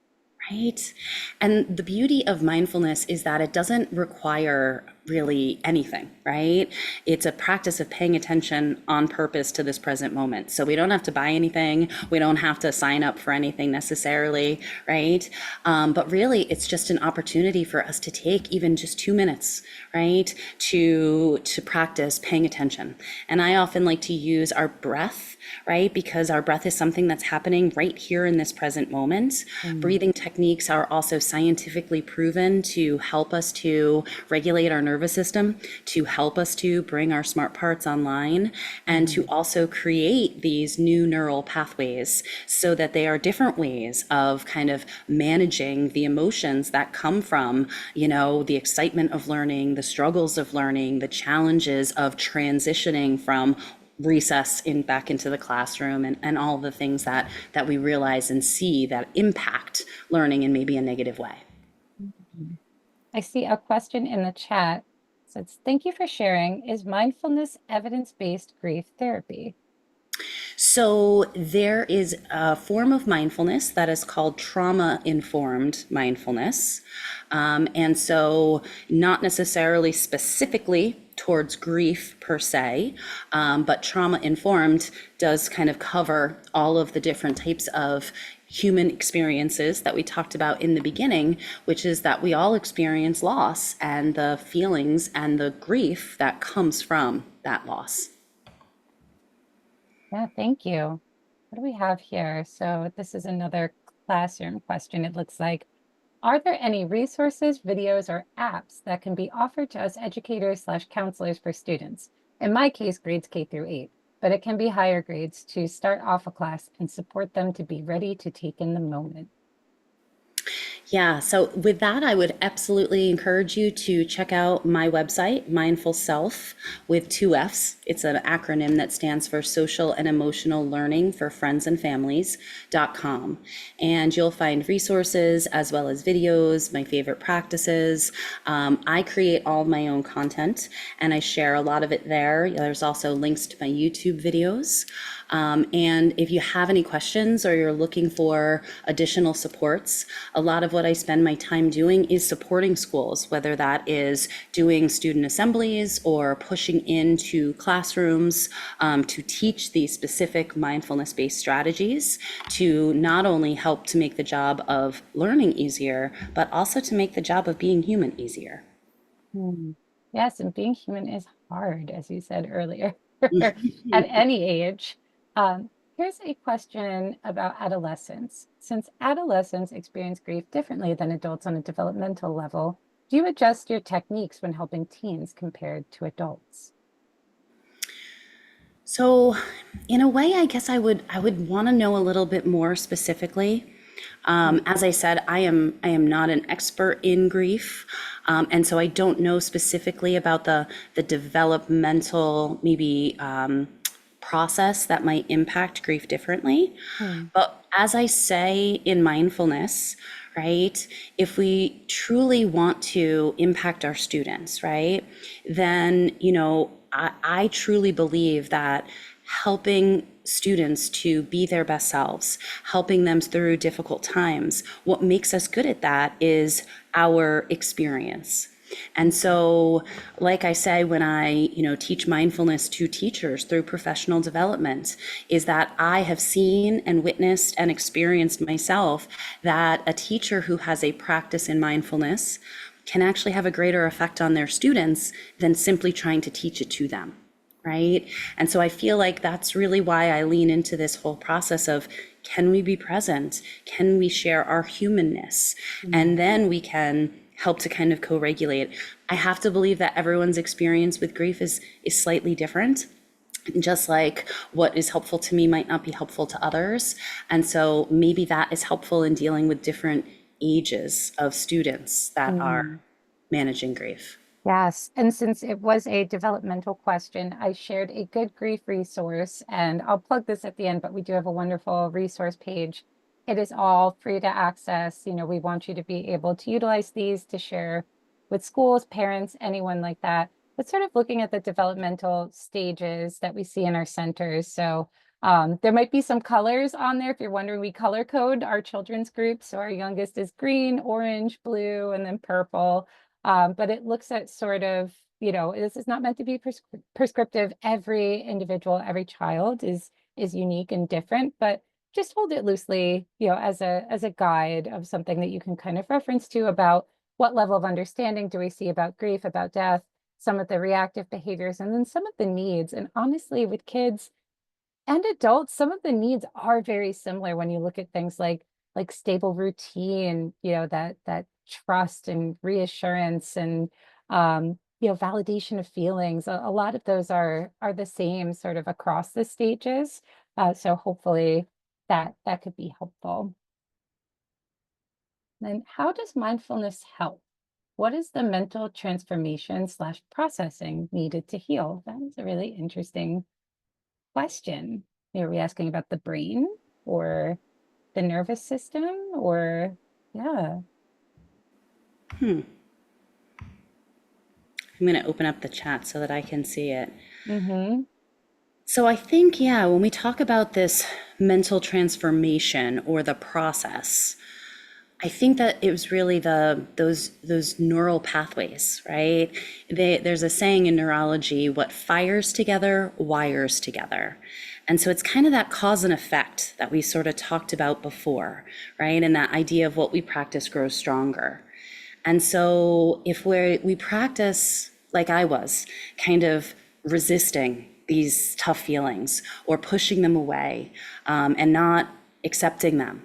Right. And the beauty of mindfulness is that it doesn't require really anything, right? It's a practice of paying attention on purpose to this present moment. So we don't have to buy anything. We don't have to sign up for anything necessarily, right? But really, it's just an opportunity for us to take even just 2 minutes, right? To practice paying attention. And I often like to use our breath, right? Because our breath is something that's happening right here in this present moment. Breathing techniques are also scientifically proven to help us to regulate our nervous system, to help us to bring our smart parts online, and to also create these new neural pathways so that they are different ways of kind of managing the emotions that come from, the excitement of learning, the struggles of learning, the challenges of transitioning from recess back into the classroom, and all the things that we realize and see that impact learning in maybe a negative way. I see a question in the chat. It says, thank you for sharing. Is mindfulness evidence-based grief therapy? So there is a form of mindfulness that is called trauma-informed mindfulness. And so not necessarily specifically towards grief per se, but trauma-informed does kind of cover all of the different types of human experiences that we talked about in the beginning, which is that we all experience loss and the feelings and the grief that comes from that loss. Yeah, thank you. What do we have here? So this is another classroom question. It looks like, are there any resources, videos, or apps that can be offered to us educators/counselors for students? In my case, grades K through 8, but it can be higher grades to start off a class and support them to be ready to take in the moment. Yeah, so with that, I would absolutely encourage you to check out my website, Mindfulselff, with 2 Fs. It's an acronym that stands for Social and Emotional Learning for Friends and Families.com. And you'll find resources as well as videos, my favorite practices. I create all my own content and I share a lot of it there. There's also links to my YouTube videos. And if you have any questions or you're looking for additional supports, a lot of what I spend my time doing is supporting schools, whether that is doing student assemblies or pushing into classrooms to teach these specific mindfulness-based strategies to not only help to make the job of learning easier, but also to make the job of being human easier. Yes, and being human is hard, as you said earlier, at any age. Here's a question about adolescence. Since adolescents experience grief differently than adults on a developmental level, do you adjust your techniques when helping teens compared to adults? So, in a way, I guess I would want to know a little bit more specifically. As I said, I am not an expert in grief, and so I don't know specifically about the developmental maybe process that might impact grief differently. But as I say in mindfulness, right, if we truly want to impact our students, right, then, I truly believe that helping students to be their best selves, helping them through difficult times, what makes us good at that is our experience. And so, like I say, when I, teach mindfulness to teachers through professional development, is that I have seen and witnessed and experienced myself that a teacher who has a practice in mindfulness can actually have a greater effect on their students than simply trying to teach it to them, right? And so I feel like that's really why I lean into this whole process of, can we be present? Can we share our humanness? And then we can help to kind of co-regulate. I have to believe that everyone's experience with grief is slightly different. Just like what is helpful to me might not be helpful to others. And so maybe that is helpful in dealing with different ages of students that are managing grief. Yes, and since it was a developmental question, I shared a good grief resource, and I'll plug this at the end, but we do have a wonderful resource page. It is all free to access. We want you to be able to utilize these to share with schools, parents, anyone like that. But sort of looking at the developmental stages that we see in our centers. So There might be some colors on there if you're wondering. We color code our children's groups. So our youngest is green, orange, blue, and then purple. But it looks at sort of, this is not meant to be prescriptive. Every individual, every child is unique and different, but just hold it loosely, as a guide of something that you can kind of reference to about what level of understanding do we see about grief, about death, some of the reactive behaviors, and then some of the needs. And honestly, with kids and adults, some of the needs are very similar when you look at things like stable routine, that trust and reassurance and validation of feelings. A lot of those are the same sort of across the stages. So hopefully that could be helpful. Then how does mindfulness help? What is the mental transformation slash processing needed to heal? That is a really interesting question. Are we asking about the brain or the nervous system or yeah. I'm going to open up the chat so that I can see it. Mm-hmm. So I think, yeah, when we talk about this mental transformation or the process, I think that it was really those neural pathways, right? There's a saying in neurology, what fires together wires together. And so it's kind of that cause and effect that we sort of talked about before, right? And that idea of what we practice grows stronger. And so if we practice like I was, kind of resisting these tough feelings or pushing them away and not accepting them,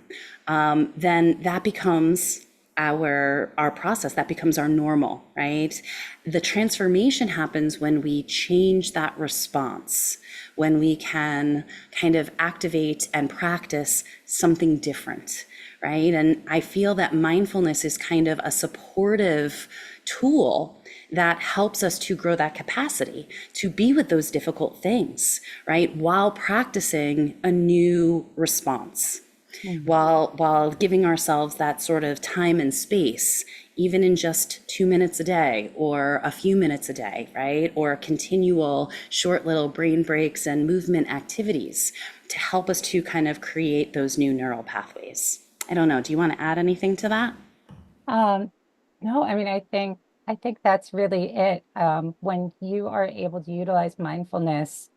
then that becomes our process, that becomes our normal, right? The transformation happens when we change that response, when we can kind of activate and practice something different, right? And I feel that mindfulness is kind of a supportive tool that helps us to grow that capacity to be with those difficult things, right? While practicing a new response. While giving ourselves that sort of time and space, even in just 2 minutes a day or a few minutes a day, right? Or continual short little brain breaks and movement activities to help us to kind of create those new neural pathways. I don't know. Do you want to add anything to that? No, I mean, I think that's really it. When you are able to utilize mindfulness,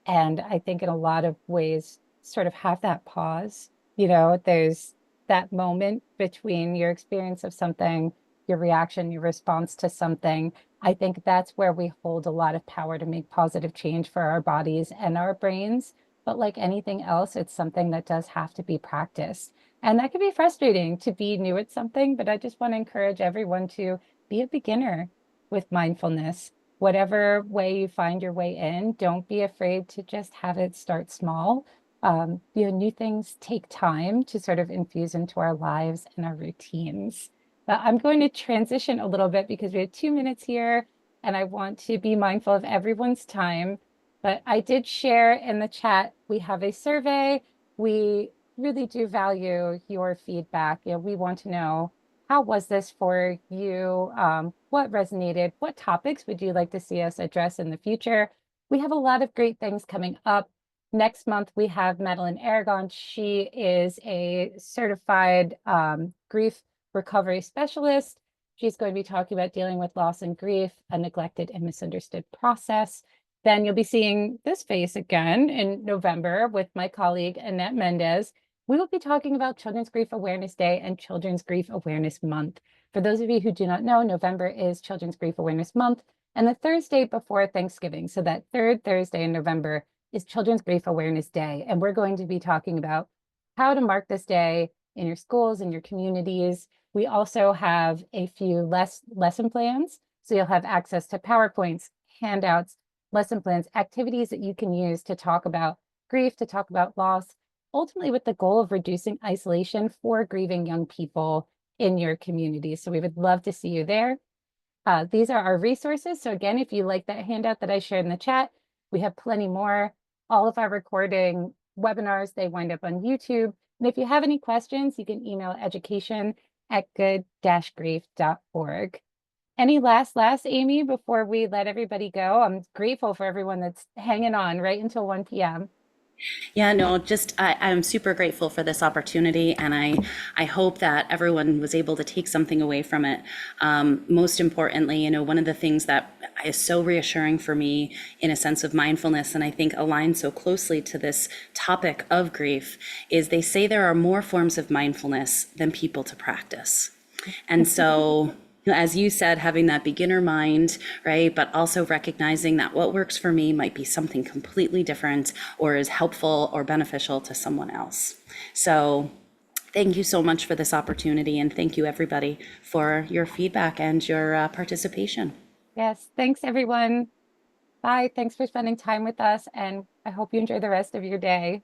and I think in a lot of ways, sort of have that pause, there's that moment between your experience of something, your reaction, your response to something. I think that's where we hold a lot of power to make positive change for our bodies and our brains. But like anything else, it's something that does have to be practiced. And that can be frustrating to be new at something, but I just want to encourage everyone to be a beginner with mindfulness. Whatever way you find your way in, don't be afraid to just have it start small. New things take time to sort of infuse into our lives and our routines. But I'm going to transition a little bit because we have 2 minutes here and I want to be mindful of everyone's time. But I did share in the chat, we have a survey. We really do value your feedback. We want to know, how was this for you? What resonated? What topics would you like to see us address in the future? We have a lot of great things coming up. Next month, we have Madeline Aragon. She is a certified grief recovery specialist. She's going to be talking about dealing with loss and grief, a neglected and misunderstood process. Then you'll be seeing this face again in November with my colleague, Annette Mendez. We will be talking about Children's Grief Awareness Day and Children's Grief Awareness Month. For those of you who do not know, November is Children's Grief Awareness Month and the Thursday before Thanksgiving. So that third Thursday in November is Children's Grief Awareness Day. And we're going to be talking about how to mark this day in your schools, in your communities. We also have a few lesson plans. So you'll have access to PowerPoints, handouts, lesson plans, activities that you can use to talk about grief, to talk about loss, ultimately with the goal of reducing isolation for grieving young people in your community. So we would love to see you there. These are our resources. So again, if you like that handout that I shared in the chat, we have plenty more. All of our recording webinars, they wind up on YouTube. And if you have any questions, you can email education@good-grief.org. Any last, Amy, before we let everybody go? I'm grateful for everyone that's hanging on right until 1 p.m. Yeah, no, just I'm super grateful for this opportunity, and I hope that everyone was able to take something away from it. Most importantly, one of the things that is so reassuring for me in a sense of mindfulness, and I think aligns so closely to this topic of grief, is they say there are more forms of mindfulness than people to practice. And so, as you said, having that beginner mind, right? But also recognizing that what works for me might be something completely different or is helpful or beneficial to someone else. So, thank you so much for this opportunity. And thank you, everybody, for your feedback and your participation. Yes, thanks everyone. Bye. Thanks for spending time with us, and I hope you enjoy the rest of your day.